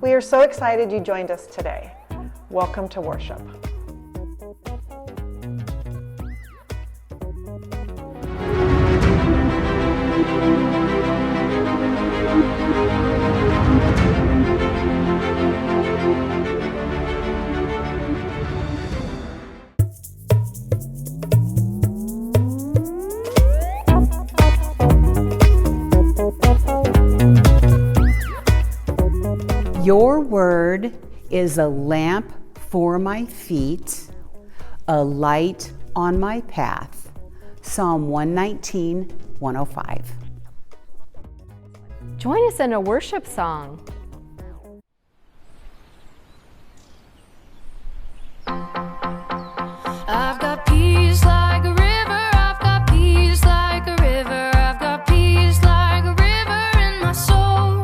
We are so excited you joined us today. Welcome to worship. Your word is a lamp for my feet, a light on my path. Psalm 119, 105. Join us in a worship song. I've got peace like a river, I've got peace like a river, I've got peace like a river in my soul.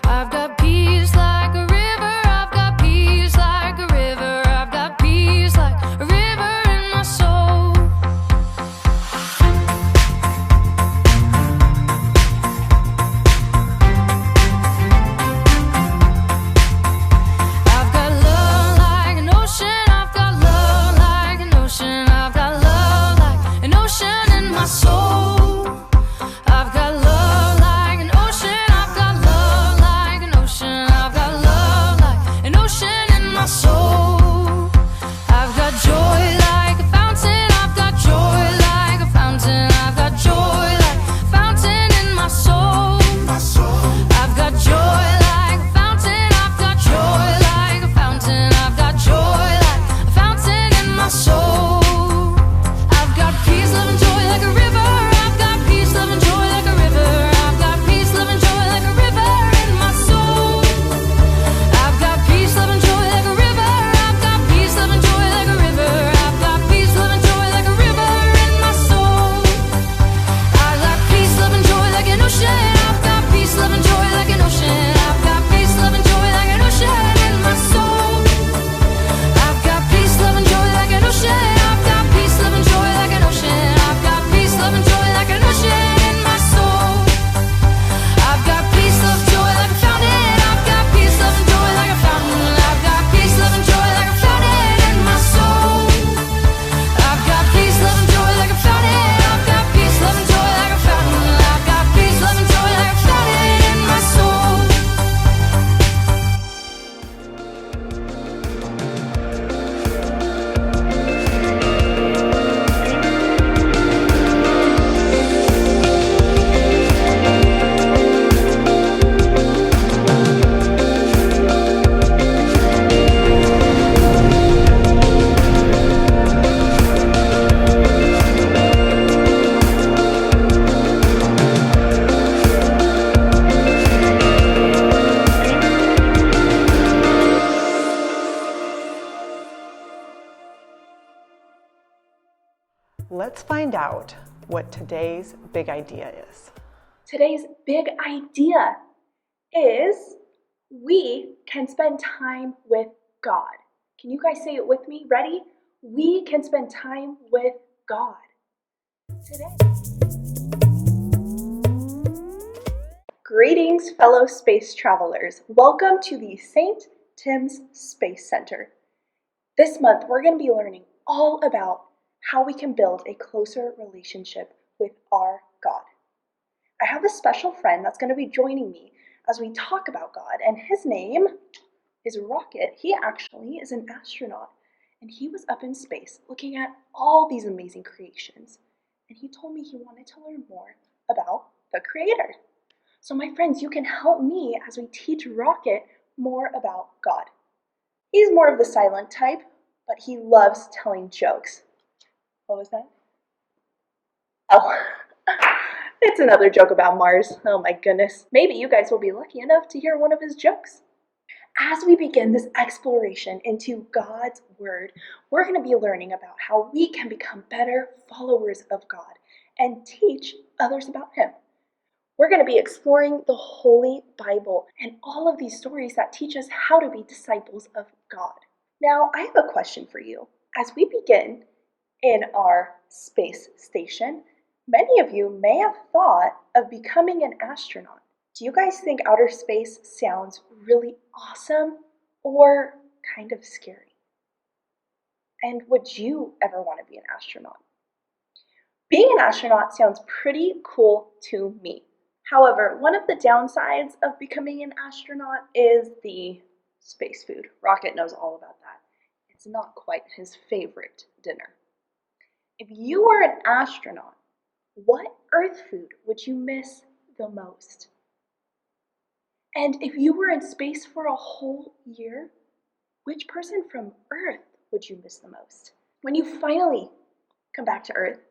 I've got peace like a river, I've got peace like a river, I've got peace like a river in my soul. I've got love like an ocean, I've got love like an ocean, I've got love like an ocean in my soul. I've got love like an ocean, I've got love like an ocean, I've got love like an ocean in my soul. I've got joy like a fountain, I've got joy like a fountain, I've got joy like a fountain in my soul. I've got joy like a fountain, I've got joy like a fountain, I've got joy like a fountain in my soul. I've got peace, love, and joy like a river. I've got peace, love, and joy like a river. I've got peace, love, and joy like a river in my soul. I've got peace, love, and joy like a river. I've got peace, love, and joy like a river. I've got peace, love, and joy like a river in my soul. I've got peace, love, and joy like an ocean. I've got peace, love, and joy like an ocean. I've got peace, love, and joy like an ocean in my soul. I've got peace, love, and joy like an ocean. I've got peace, love, and joy like an ocean. I've got peace, love, and joy like an ocean in my soul. I've got peace, love, joy like a fountain. I've got peace, love, and joy like a fountain. I've got peace, love, and joy like a fountain in my soul. I've got peace, love, and joy like a fountain. I've got peace, love, and joy like a fountain. I've got peace, love, and joy like a fountain in my soul. Let's find out what today's big idea is. Today's big idea is we can spend time with God. Can you guys say it with me? Ready? We can spend time with God today. Greetings, fellow space travelers. Welcome to the St. Tim's Space Center. This month, we're going to be learning all about how we can build a closer relationship with our God. I have a special friend that's going to be joining me as we talk about God, and his name is Rocket. He actually is an astronaut, and he was up in space looking at all these amazing creations, and he told me he wanted to learn more about the Creator. So my friends, you can help me as we teach Rocket more about God. He's more of the silent type, but he loves telling jokes. What was that? Oh, it's another joke about Mars. Oh my goodness. Maybe you guys will be lucky enough to hear one of his jokes. As we begin this exploration into God's Word, we're going to be learning about how we can become better followers of God and teach others about Him. We're going to be exploring the Holy Bible and all of these stories that teach us how to be disciples of God. Now, I have a question for you. As we begin in our space station, many of you may have thought of becoming an astronaut. Do you guys think outer space sounds really awesome or kind of scary? And would you ever want to be an astronaut? Being an astronaut sounds pretty cool to me. However, one of the downsides of becoming an astronaut is the space food. Rocket knows all about that. It's not quite his favorite dinner. If you were an astronaut, what Earth food would you miss the most? And if you were in space for a whole year, which person from Earth would you miss the most? When you finally come back to Earth,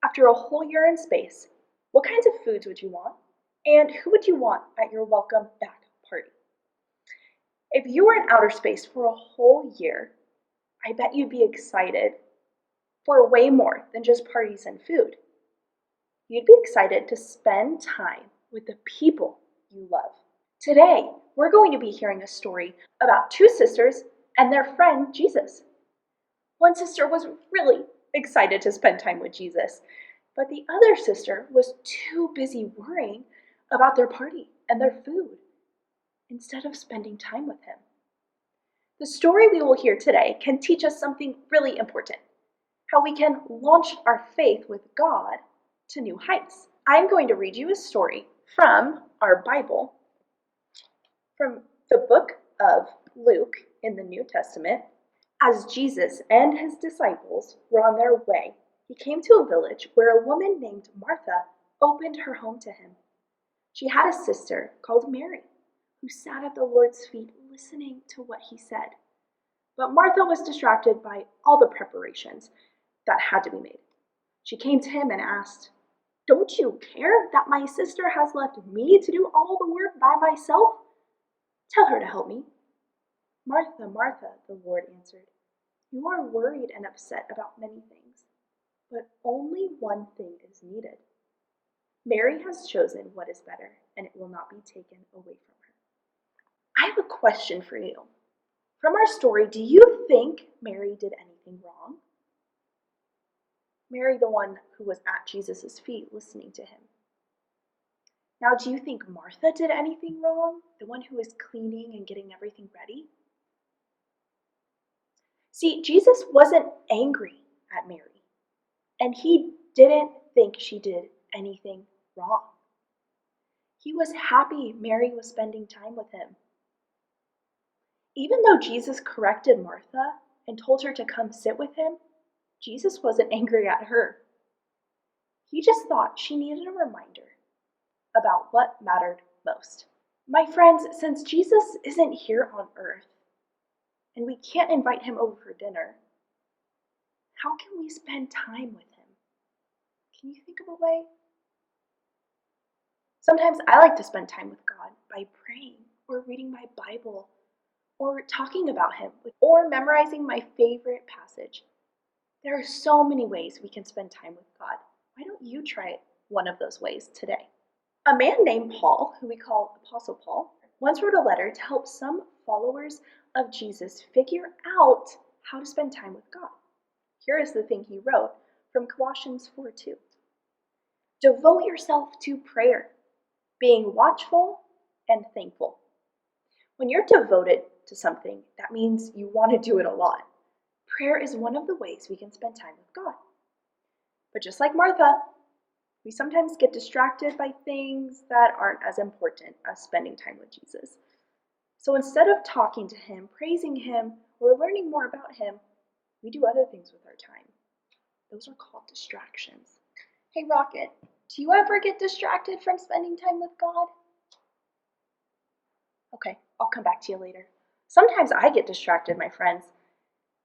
after a whole year in space, what kinds of foods would you want? And who would you want at your welcome back party? If you were in outer space for a whole year, I bet you'd be excited for way more than just parties and food. You'd be excited to spend time with the people you love. Today, we're going to be hearing a story about two sisters and their friend Jesus. One sister was really excited to spend time with Jesus, but the other sister was too busy worrying about their party and their food instead of spending time with him. The story we will hear today can teach us something really important: how we can launch our faith with God to new heights. I'm going to read you a story from our Bible, from the book of Luke in the New Testament. As Jesus and his disciples were on their way, he came to a village where a woman named Martha opened her home to him. She had a sister called Mary, who sat at the Lord's feet listening to what he said. But Martha was distracted by all the preparations that had to be made. She came to him and asked, "Don't you care that my sister has left me to do all the work by myself? Tell her to help me." "Martha, Martha," the Lord answered, "you are worried and upset about many things, but only one thing is needed. Mary has chosen what is better, and it will not be taken away from her." I have a question for you. From our story, do you think Mary did anything wrong? Mary, the one who was at Jesus' feet listening to him. Now, do you think Martha did anything wrong? The one who was cleaning and getting everything ready? See, Jesus wasn't angry at Mary, and he didn't think she did anything wrong. He was happy Mary was spending time with him. Even though Jesus corrected Martha and told her to come sit with him, Jesus wasn't angry at her. He just thought she needed a reminder about what mattered most. My friends, since Jesus isn't here on earth, and we can't invite him over for dinner, how can we spend time with him? Can you think of a way? Sometimes I like to spend time with God by praying or reading my Bible or talking about him or memorizing my favorite passage. There are so many ways we can spend time with God. Why don't you try one of those ways today? A man named Paul, who we call Apostle Paul, once wrote a letter to help some followers of Jesus figure out how to spend time with God. Here is the thing he wrote from Colossians 4:2. Devote yourself to prayer, being watchful and thankful. When you're devoted to something, that means you want to do it a lot. Prayer is one of the ways we can spend time with God. But just like Martha, we sometimes get distracted by things that aren't as important as spending time with Jesus. So instead of talking to him, praising him, or learning more about him, we do other things with our time. Those are called distractions. Hey, Rocket, do you ever get distracted from spending time with God? Okay, I'll come back to you later. Sometimes I get distracted, my friends.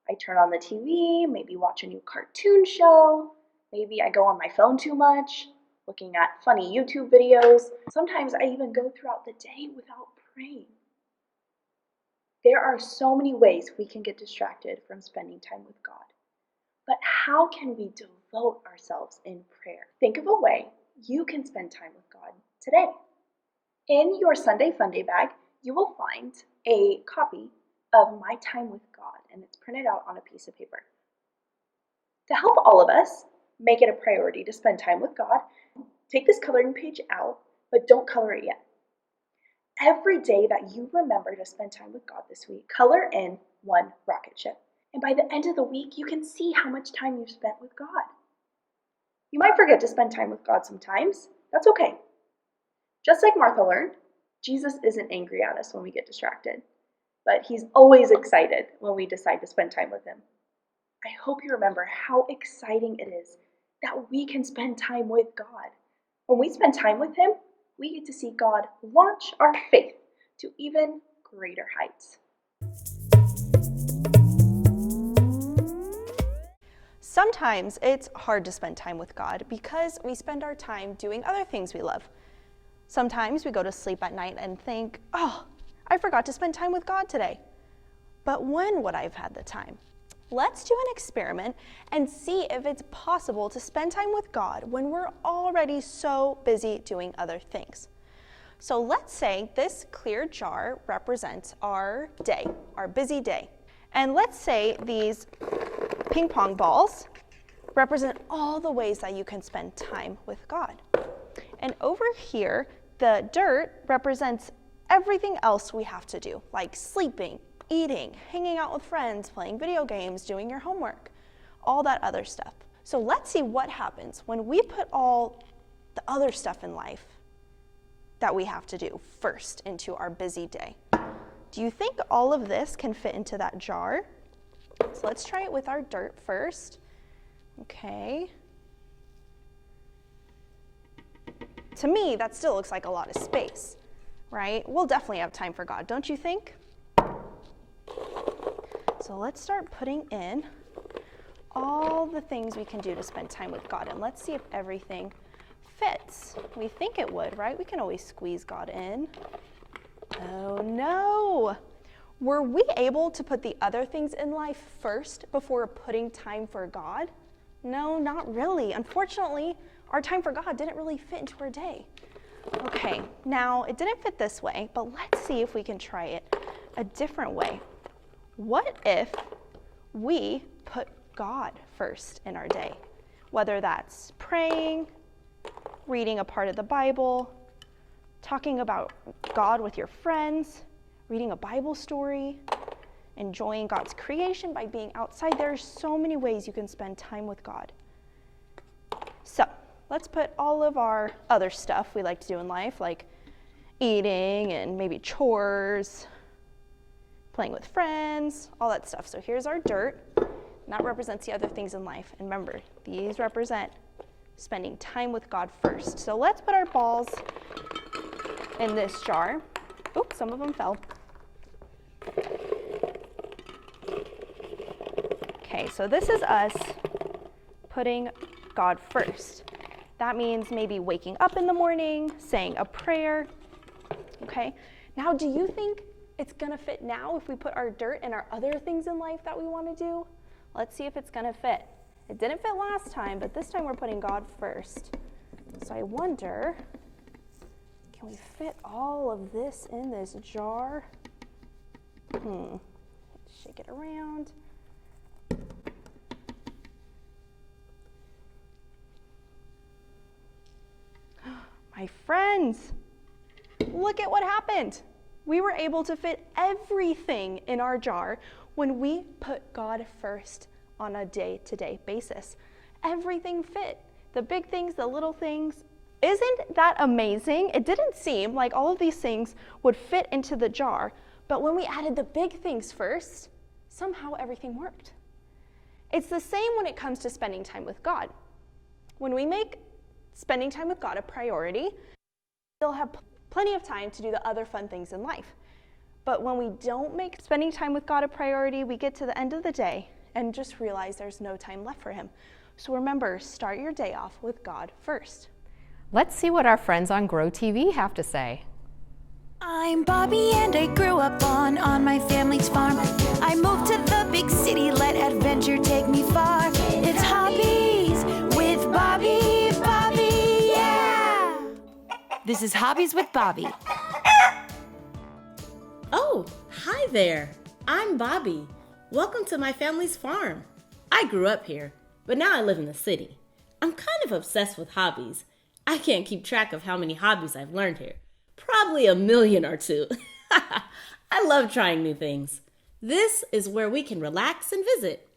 I turn on the TV, maybe watch a new cartoon show, maybe I go on my phone too much, looking at funny YouTube videos. Sometimes I even go throughout the day without praying. There are so many ways we can get distracted from spending time with God. But how can we devote ourselves in prayer? Think of a way you can spend time with God today. In your Sunday Funday bag, you will find a copy of My Time with God, and it's printed out on a piece of paper. To help all of us make it a priority to spend time with God, take this coloring page out, but don't color it yet. every day that you remember to spend time with God this week, color in one rocket ship. And by the end of the week, you can see how much time you've spent with God. You might forget to spend time with God sometimes. That's okay. Just like Martha learned, Jesus isn't angry at us when we get distracted, but he's always excited when we decide to spend time with him. I hope you remember how exciting it is that we can spend time with God. When we spend time with him, we get to see God launch our faith to even greater heights. Sometimes it's hard to spend time with God because we spend our time doing other things we love. Sometimes we go to sleep at night and think, oh, I forgot to spend time with God today. But when would I have had the time? Let's do an experiment and see if it's possible to spend time with God when we're already so busy doing other things. So let's say this clear jar represents our day, our busy day. And let's say these ping pong balls represent all the ways that you can spend time with God. And over here, the dirt represents everything else we have to do, like sleeping, eating, hanging out with friends, playing video games, doing your homework, all that other stuff. So let's see what happens when we put all the other stuff in life that we have to do first into our busy day. Do you think all of this can fit into that jar? So let's try it with our dirt first. Okay. To me, that still looks like a lot of space, right? We'll definitely have time for God, don't you think? So let's start putting in all the things we can do to spend time with God, and let's see if everything fits. We think it would, right? We can always squeeze God in. Oh no! Were we able to put the other things in life first before putting time for God? No, not really. Unfortunately, our time for God didn't really fit into our day. Okay, now it didn't fit this way, but let's see if we can try it a different way. What if we put God first in our day? Whether that's praying, reading a part of the Bible, talking about God with your friends, reading a Bible story, enjoying God's creation by being outside. There are so many ways you can spend time with God. So let's put all of our other stuff we like to do in life, like eating and maybe chores, playing with friends, all that stuff. So here's our dirt, and that represents the other things in life. And remember, these represent spending time with God first. So let's put our balls in this jar. Oops, some of them fell. Okay, so this is us putting God first. That means maybe waking up in the morning, saying a prayer. Okay, now do you think it's gonna fit now if we put our dirt and our other things in life that we wanna do? Let's see if it's gonna fit. It didn't fit last time, but this time we're putting God first. So I wonder, can we fit all of this in this jar? Shake it around. My friends, look at what happened. We were able to fit everything in our jar when we put God first on a day-to-day basis. Everything fit. The big things, the little things. Isn't that amazing? It didn't seem like all of these things would fit into the jar, but when we added the big things first, somehow everything worked. It's the same when it comes to spending time with God. When we make spending time with God a priority, we'll have plenty of time to do the other fun things in life. But when we don't make spending time with God a priority, we get to the end of the day and just realize there's no time left for him. So remember, start your day off with God first. Let's see what our friends on Grow TV have to say. I'm Bobby and I grew up on my family's farm. I moved to the big city, let adventure take me far. It's Hobbies with Bobby, yeah! This is Hobbies with Bobby. Oh, hi there. I'm Bobby. Welcome to my family's farm. I grew up here, but now I live in the city. I'm kind of obsessed with hobbies. I can't keep track of how many hobbies I've learned here. Probably a million or two. I love trying new things. This is where we can relax and visit.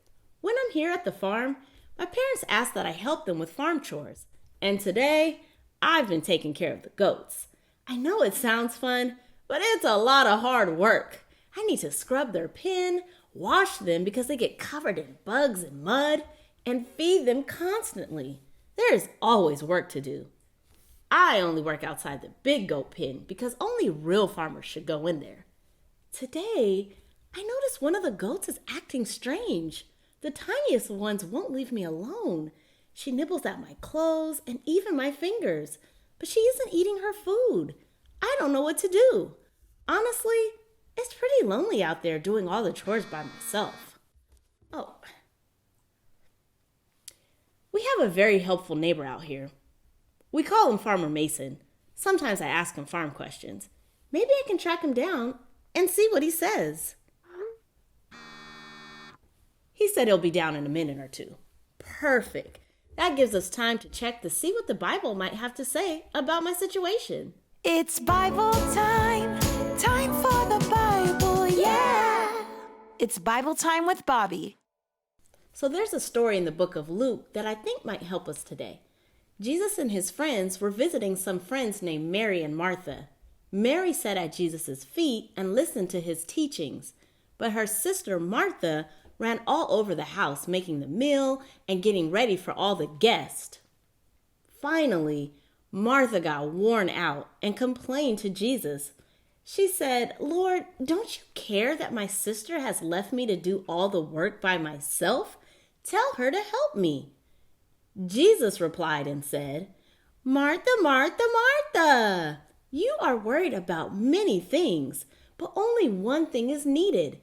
When I'm here at the farm, my parents ask that I help them with farm chores. And today, I've been taking care of the goats. I know it sounds fun, but it's a lot of hard work. I need to scrub their pen, wash them because they get covered in bugs and mud, and feed them constantly. There is always work to do. I only work outside the big goat pen because only real farmers should go in there. Today, I noticed one of the goats is acting strange. The tiniest ones won't leave me alone. She nibbles at my clothes and even my fingers, but she isn't eating her food. I don't know what to do. Honestly, it's pretty lonely out there doing all the chores by myself. Oh. We have a very helpful neighbor out here. We call him Farmer Mason. Sometimes I ask him farm questions. Maybe I can track him down and see what he says. He said he'll be down in a minute or two. Perfect. That gives us time to check to see what the Bible might have to say about my situation. It's Bible time, time for the Bible, yeah! It's Bible time with Bobby. So there's a story in the book of Luke that I think might help us today. Jesus and his friends were visiting some friends named Mary and Martha. Mary sat at Jesus' feet and listened to his teachings, but her sister Martha ran all over the house making the meal and getting ready for all the guests. Finally, Martha got worn out and complained to Jesus. She said, "Lord, don't you care that my sister has left me to do all the work by myself? Tell her to help me." Jesus replied and said, "Martha, Martha, Martha, you are worried about many things, but only one thing is needed.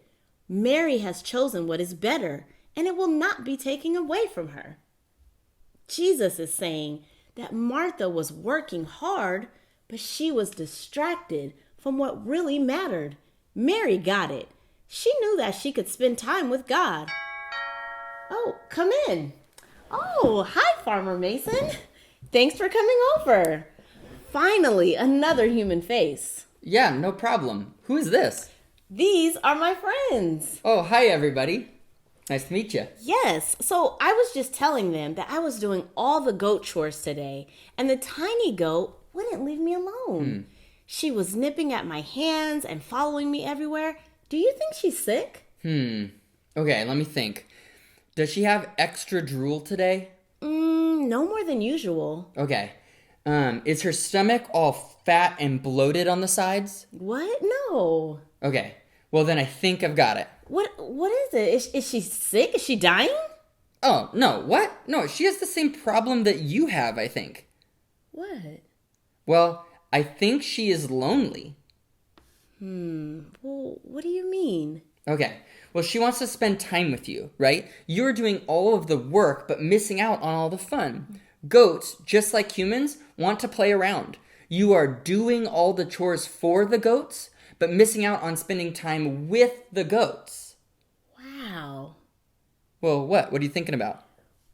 Mary has chosen what is better, and it will not be taken away from her." Jesus is saying that Martha was working hard, but she was distracted from what really mattered. Mary got it. She knew that she could spend time with God. Oh, come in. Oh, hi, Farmer Mason. Thanks for coming over. Finally, another human face. Yeah, no problem. Who is this? These are my friends. Oh, hi, everybody. Nice to meet you. Yes, so I was just telling them that I was doing all the goat chores today, and the tiny goat wouldn't leave me alone. She was nipping at my hands and following me everywhere. Do you think she's sick? Okay, let me think. Does she have extra drool today? No more than usual. Okay. Is her stomach all fat and bloated on the sides? What? No. Okay. Well, then I think I've got it. What is it? Is she sick? Is she dying? Oh, no. What? No, she has the same problem that you have, I think. What? Well, I think she is lonely. Well, what do you mean? Okay. Well, she wants to spend time with you, right? You're doing all of the work, but missing out on all the fun. Goats, just like humans, want to play around. You are doing all the chores for the goats, but missing out on spending time with the goats. Wow. Well, what? What are you thinking about?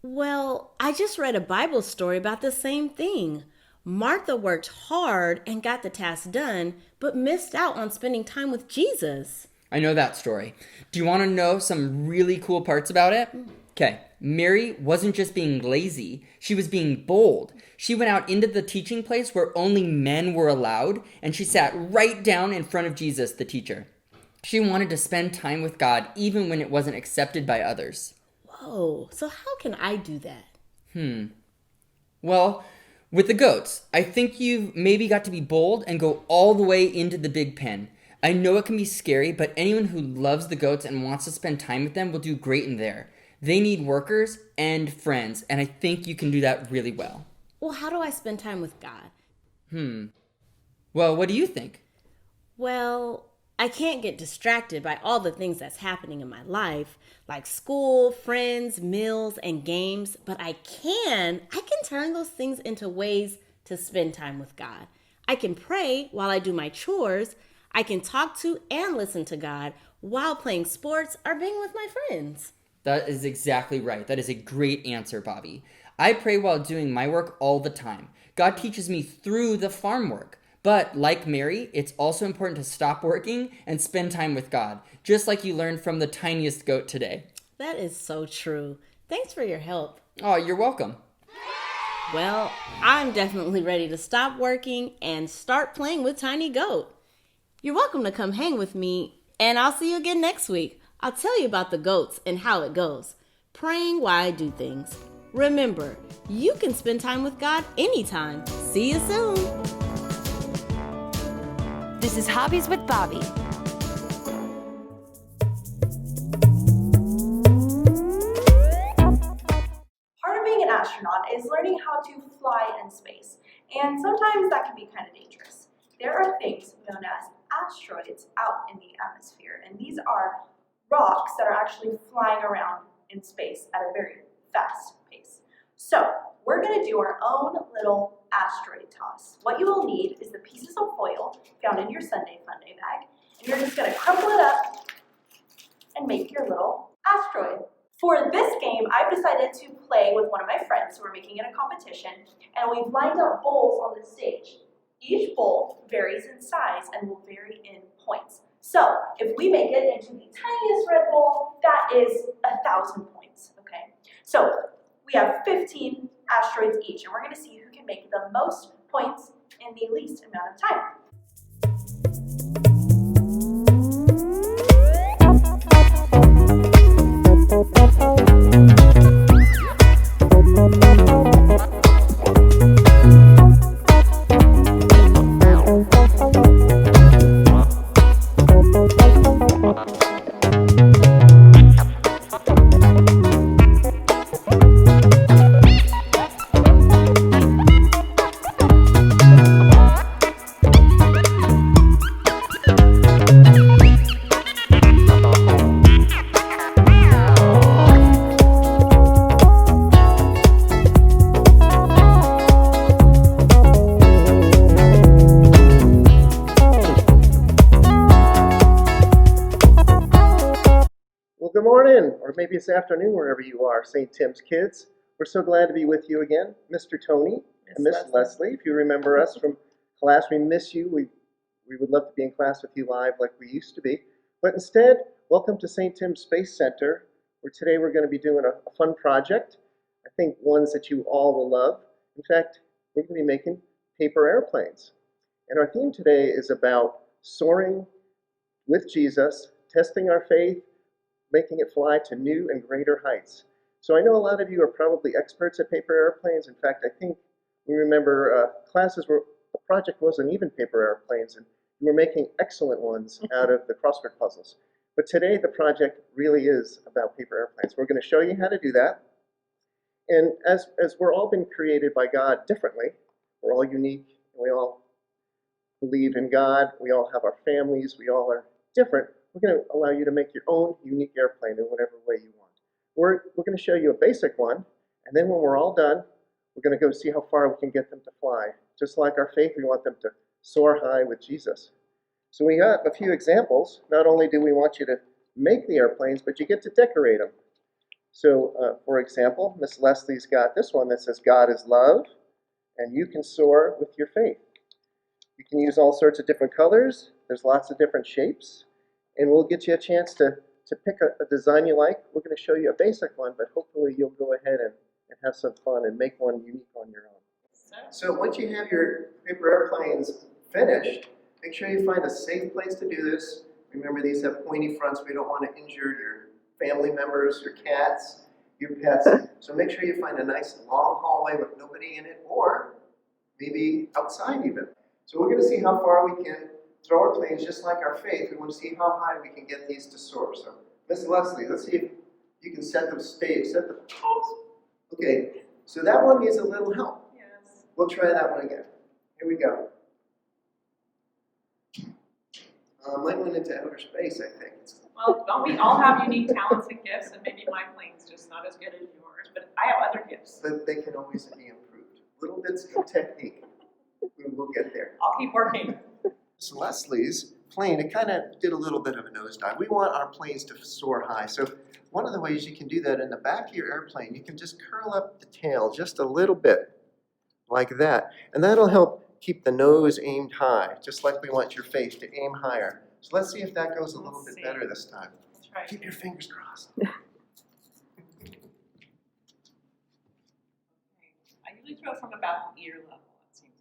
Well, I just read a Bible story about the same thing. Martha worked hard and got the task done, but missed out on spending time with Jesus. I know that story. Do you want to know some really cool parts about it? Okay, Mary wasn't just being lazy, she was being bold. She went out into the teaching place where only men were allowed, and she sat right down in front of Jesus, the teacher. She wanted to spend time with God even when it wasn't accepted by others. Whoa, so how can I do that? Well, with the goats, I think you've maybe got to be bold and go all the way into the big pen. I know it can be scary, but anyone who loves the goats and wants to spend time with them will do great in there. They need workers and friends, and I think you can do that really well. Well, how do I spend time with God? Well, what do you think? Well, I can't get distracted by all the things that's happening in my life, like school, friends, meals, and games, but I can turn those things into ways to spend time with God. I can pray while I do my chores. I can talk to and listen to God while playing sports or being with my friends. That is exactly right. That is a great answer, Bobby. I pray while doing my work all the time. God teaches me through the farm work. But like Mary, it's also important to stop working and spend time with God, just like you learned from the tiniest goat today. That is so true. Thanks for your help. Oh, you're welcome. Well, I'm definitely ready to stop working and start playing with Tiny Goat. You're welcome to come hang with me, and I'll see you again next week. I'll tell you about the goats and how it goes. Praying while I do things. Remember, you can spend time with God anytime. See you soon. This is Hobbies with Bobby. Part of being an astronaut is learning how to fly in space, and sometimes that can be kind of dangerous. There are things known as asteroids out in the atmosphere, and these are rocks that are actually flying around in space at a very fast pace. So we're going to do our own little asteroid toss. What you will need is the pieces of foil found in your Sunday Funday bag, and you're just going to crumple it up and make your little asteroid. For this game, I've decided to play with one of my friends, so we're making it a competition, and we've lined up bowls on the stage. Each bowl varies in size and will vary in points. So if we make it into the tiniest red bowl, that is 1,000 points, okay? So we have 15 asteroids each, and we're gonna see who can make the most points in the least amount of time. Well, good morning, or maybe it's afternoon wherever you are, St. Tim's kids. We're so glad to be with you again, Mr. Tony and Miss Leslie. If you remember us from class, we miss you. We would love to be in class with you live like we used to be. But instead, welcome to St. Tim's Space Center, where today we're going to be doing a fun project. I think ones that you all will love. In fact, we're going to be making paper airplanes. And our theme today is about soaring with Jesus, testing our faith, making it fly to new and greater heights. So I know a lot of you are probably experts at paper airplanes. In fact, I think we remember classes where the project wasn't even paper airplanes, and you were making excellent ones out of the crossword puzzles. But today the project really is about paper airplanes. We're going to show you how to do that. And as we're all been created by God differently, we're all unique, and we all believe in God, we all have our families, we all are different. We're going to allow you to make your own unique airplane in whatever way you want. We're going to show you a basic one, and then when we're all done, we're going to go see how far we can get them to fly. Just like our faith, we want them to soar high with Jesus. So we have a few examples. Not only do we want you to make the airplanes, but you get to decorate them. So, for example, Miss Leslie's got this one that says, God is love, and you can soar with your faith. You can use all sorts of different colors. There's lots of different shapes. And we'll get you a chance to pick a design you like. We're going to show you a basic one, but hopefully you'll go ahead and have some fun and make one unique on your own. So once you have your paper airplanes finished, make sure you find a safe place to do this. Remember, these have pointy fronts. We don't want to injure your family members, your cats, your pets. So make sure you find a nice long hallway with nobody in it, or maybe outside even. So we're going to see how far we can throw our planes. Just like our faith, we want to see how high we can get these to soar. So, Miss Leslie, let's see if you can set them stage. Okay, so that one needs a little help. Yes. We'll try that one again. Here we go. Mine went into outer space, I think. Well, don't we all have unique talents and gifts, and maybe my plane's just not as good as yours, but I have other gifts. But they can always be improved. Little bits of technique. We'll get there. I'll keep working. Miss Leslie's plane, it kind of did a little bit of a nosedive. We want our planes to soar high. So one of the ways you can do that, in the back of your airplane, you can just curl up the tail just a little bit, like that. And that'll help keep the nose aimed high, just like we want your face to aim higher. So let's see if that goes a little bit better this time. Let's try. Keep your fingers crossed. I usually throw from about ear level, it seems.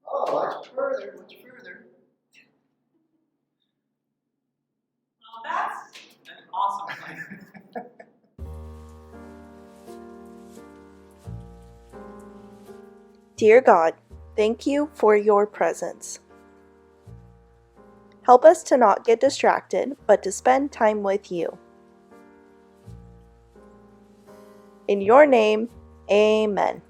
Oh, much further, much further. Well, that's an awesome plan. Dear God, thank you for your presence. Help us to not get distracted, but to spend time with you. In your name, amen.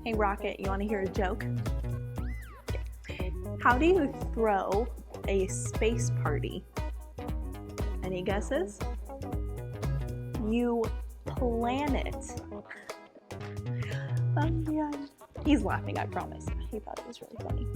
Hey Rocket, you want to hear a joke? How do you throw a space party? Any guesses? You plan it. Yeah. He's laughing, I promise. He thought it was really funny.